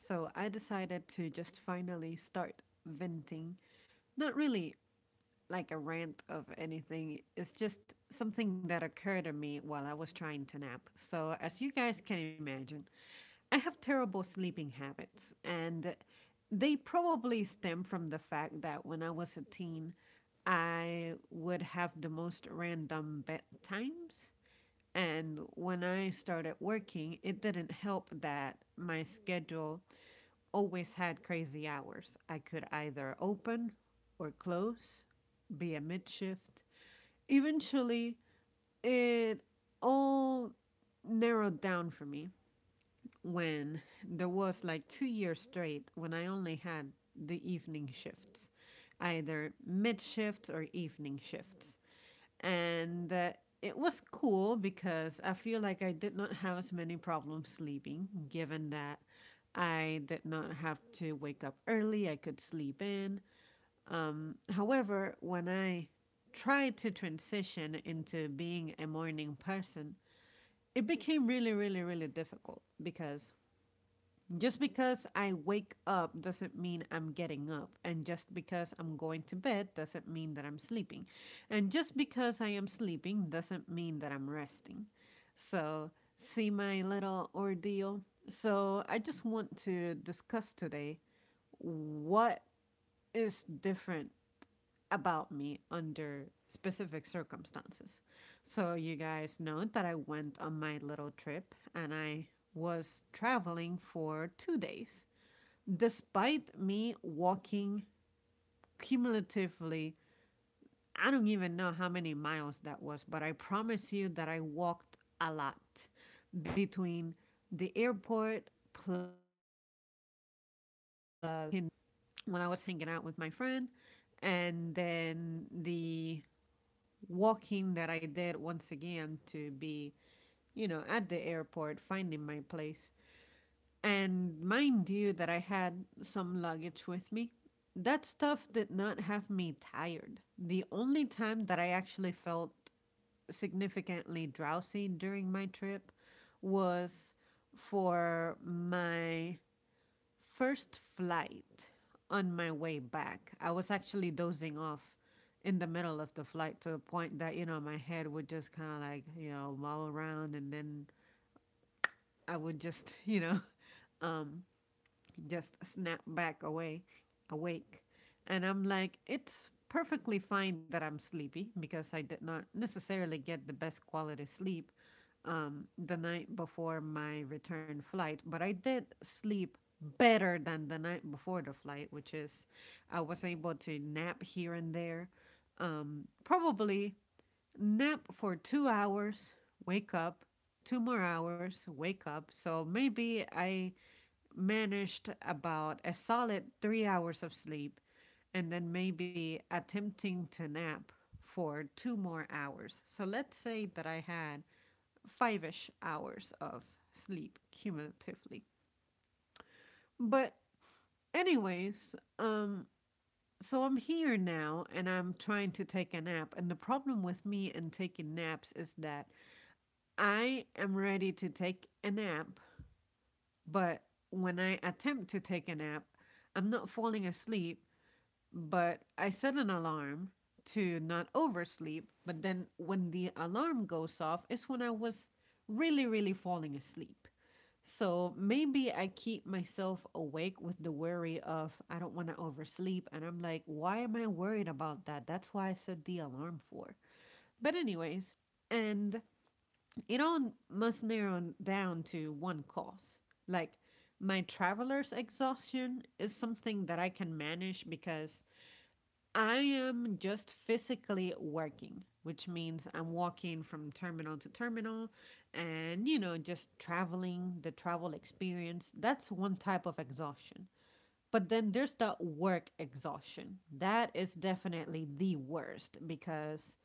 So I decided to just finally start venting. Not really like a rant of anything, it's just something that occurred to me while I was trying to nap. So, as you guys can imagine, I have terrible sleeping habits, and they probably stem from the fact that when I was a teen, I would have the most random bedtimes. And when I started working, it didn't help that my schedule always had crazy hours. I could either open or close, be a mid shift. Eventually, it all narrowed down for me when there was like 2 years straight when I only had the evening shifts, either mid shifts or evening shifts. And it was cool because I feel like I did not have as many problems sleeping, given that I did not have to wake up early, I could sleep in. However, when I tried to transition into being a morning person, it became really, really, really difficult because just because I wake up doesn't mean I'm getting up. And just because I'm going to bed doesn't mean that I'm sleeping. And just because I am sleeping doesn't mean that I'm resting. So, see my little ordeal? So, I just want to discuss today what is different about me under specific circumstances. So, you guys know that I went on my little trip and I was traveling for 2 days. Despite me walking cumulatively, I don't even know how many miles that was, but I promise you that I walked a lot between the airport plus when I was hanging out with my friend, and then the walking that I did once again to be, at the airport finding my place. And mind you, that I had some luggage with me. That stuff did not have me tired. The only time that I actually felt significantly drowsy during my trip was for my first flight on my way back. I was actually dozing off in the middle of the flight to the point that, my head would just kind of like, mull around, and then I would just, um, just snap back awake. And I'm like, it's perfectly fine that I'm sleepy because I did not necessarily get the best quality sleep the night before my return flight, but I did sleep better than the night before the flight, which is I was able to nap here and there. Probably nap for 2 hours, wake up, 2 more hours, wake up. So maybe I managed about a solid 3 hours of sleep and then maybe attempting to nap for 2 more hours. So let's say that I had 5-ish hours of sleep cumulatively. But, anyways, so I'm here now and I'm trying to take a nap. And the problem with me and taking naps is that I am ready to take a nap, but when I attempt to take a nap, I'm not falling asleep, but I set an alarm to not oversleep. But then when the alarm goes off, is when I was really, really falling asleep. So maybe I keep myself awake with the worry of I don't want to oversleep. And I'm like, why am I worried about that? That's why I set the alarm for. But, anyways, and it all must narrow down to one cause. Like, my traveler's exhaustion is something that I can manage because I am just physically working, which means I'm walking from terminal to terminal and, just traveling, the travel experience. That's one type of exhaustion. But then there's the work exhaustion. That is definitely the worst because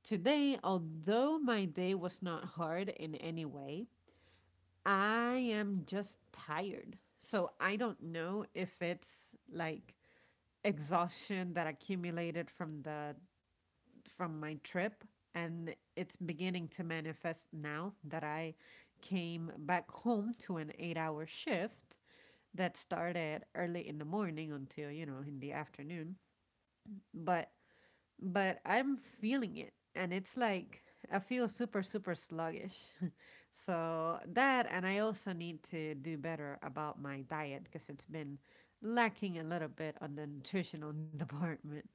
today, although my day was not hard in any way, I am just tired. So I don't know if it's like exhaustion that accumulated from my trip, and it's beginning to manifest now that I came back home to an 8-hour shift. that started early in the morning until, in the afternoon. But I'm feeling it, and it's like I feel super super sluggish. So that, and I also need to do better about my diet because it's been lacking a little bit on the nutritional department.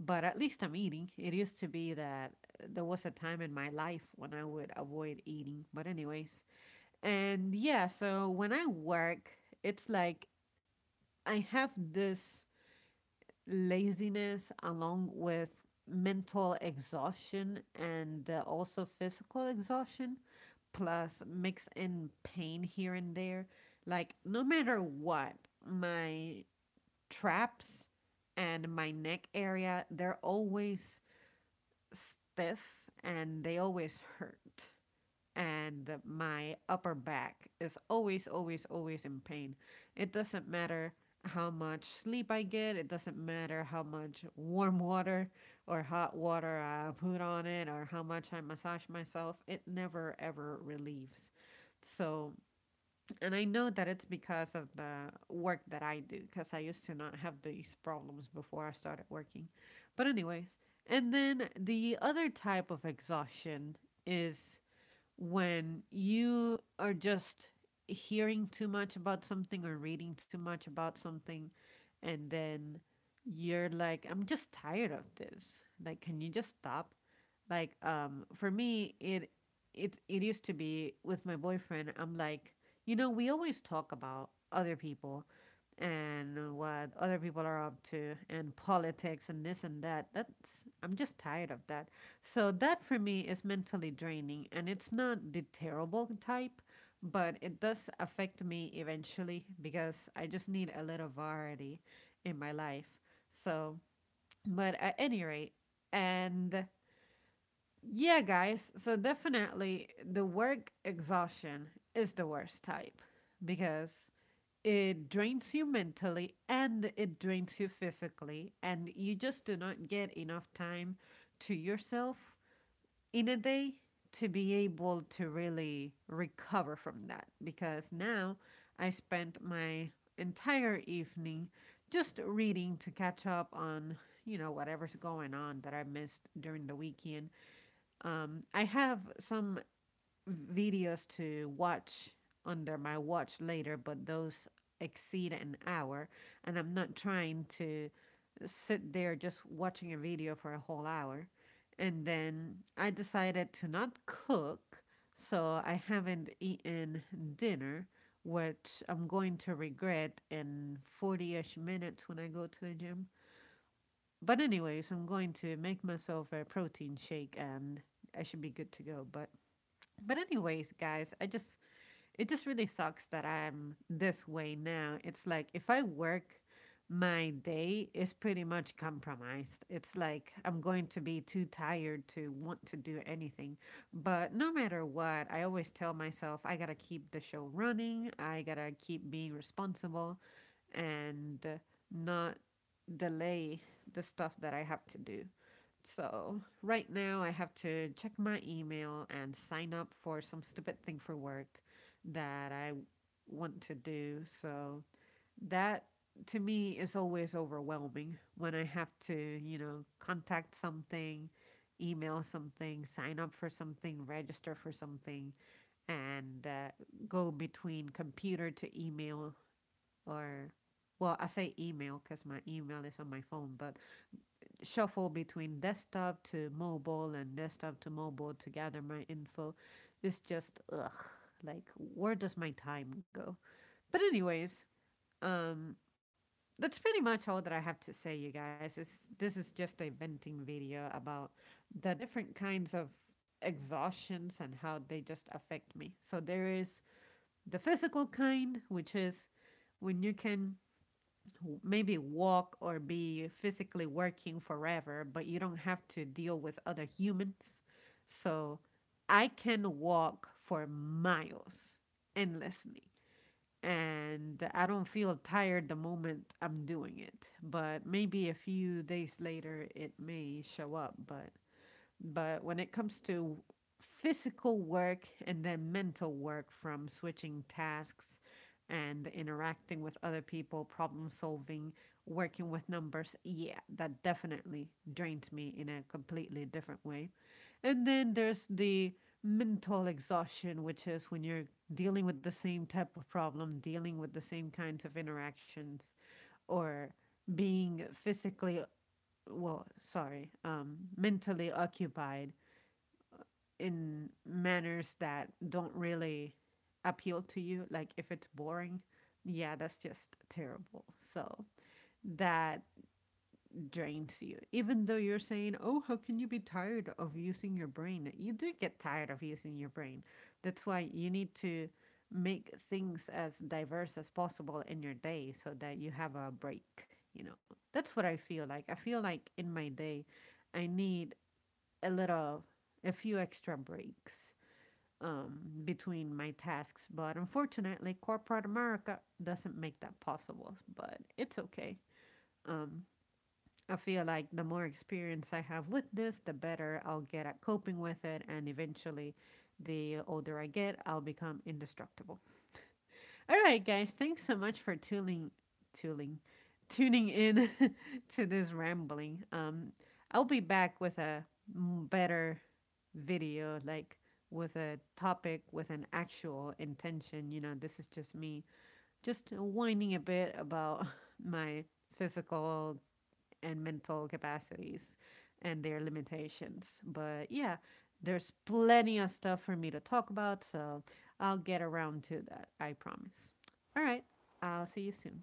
But at least I'm eating. It used to be that there was a time in my life when I would avoid eating. But anyways, and yeah, so when I work, it's like I have this laziness along with mental exhaustion and also physical exhaustion, plus mix in pain here and there. Like, no matter what, my traps and my neck area, they're always stiff and they always hurt. And my upper back is always, always, always in pain. It doesn't matter how much sleep I get, it doesn't matter how much warm water or hot water I put on it, or how much I massage myself, it never ever relieves. So, and I know that it's because of the work that I do, because I used to not have these problems before I started working. But, anyways, and then the other type of exhaustion is when you are just hearing too much about something or reading too much about something, and then you're like, I'm just tired of this. Like, can you just stop? Like, for me, it used to be with my boyfriend. I'm like, we always talk about other people and what other people are up to and politics and this and that. That's I'm just tired of that. So that for me is mentally draining, and it's not the terrible type, but it does affect me eventually because I just need a little variety in my life. So, but at any rate, and yeah, guys, so definitely the work exhaustion is the worst type because it drains you mentally and it drains you physically, and you just do not get enough time to yourself in a day to be able to really recover from that. Because now I spent my entire evening just reading to catch up on, whatever's going on that I missed during the weekend. I have some videos to watch under my watch later, but those exceed an hour, and I'm not trying to sit there just watching a video for a whole hour. And then I decided to not cook, so I haven't eaten dinner, which I'm going to regret in 40 ish minutes when I go to the gym. But, anyways, I'm going to make myself a protein shake and I should be good to go. But anyways, guys, it just really sucks that I'm this way now. It's like if I work, my day is pretty much compromised. It's like I'm going to be too tired to want to do anything. But no matter what, I always tell myself I gotta keep the show running, I gotta keep being responsible and not delay the stuff that I have to do. So, right now, I have to check my email and sign up for some stupid thing for work that I want to do. So, that to me is always overwhelming when I have to, contact something, email something, sign up for something, register for something, and go between computer to email or, well, I say email because my email is on my phone, but shuffle between desktop to mobile and desktop to mobile to gather my info is just ugh. Like, where does my time go? But anyways, um, that's pretty much all that I have to say, you guys. This is just a venting video about the different kinds of exhaustions and how they just affect me. So there is the physical kind, which is when you can maybe walk or be physically working forever, but you don't have to deal with other humans. So I can walk for miles endlessly. And I don't feel tired the moment I'm doing it. But maybe a few days later it may show up. But when it comes to physical work and then mental work from switching tasks and interacting with other people, problem solving, working with numbers, yeah, that definitely drains me in a completely different way. And then there's the mental exhaustion, which is when you're dealing with the same type of problem, dealing with the same kinds of interactions, or being physically, well, sorry, mentally occupied in manners that don't really appeal to you. Like if it's boring, yeah, that's just terrible. So that drains you. Even though you're saying, oh, how can you be tired of using your brain? You do get tired of using your brain. That's why you need to make things as diverse as possible in your day so that you have a break. That's what I feel like. I feel like in my day, I need a little, a few extra breaks between my tasks. But unfortunately, corporate America doesn't make that possible. But it's okay. Um, I feel like the more experience I have with this, the better I'll get at coping with it, and eventually, the older I get, I'll become indestructible. All right, guys, thanks so much for tuning, tuning in to this rambling. I'll be back with a better video, like with a topic with an actual intention. This is just me, just whining a bit about my physical and mental capacities and their limitations. But yeah, there's plenty of stuff for me to talk about, so I'll get around to that, I promise. All right, I'll see you soon.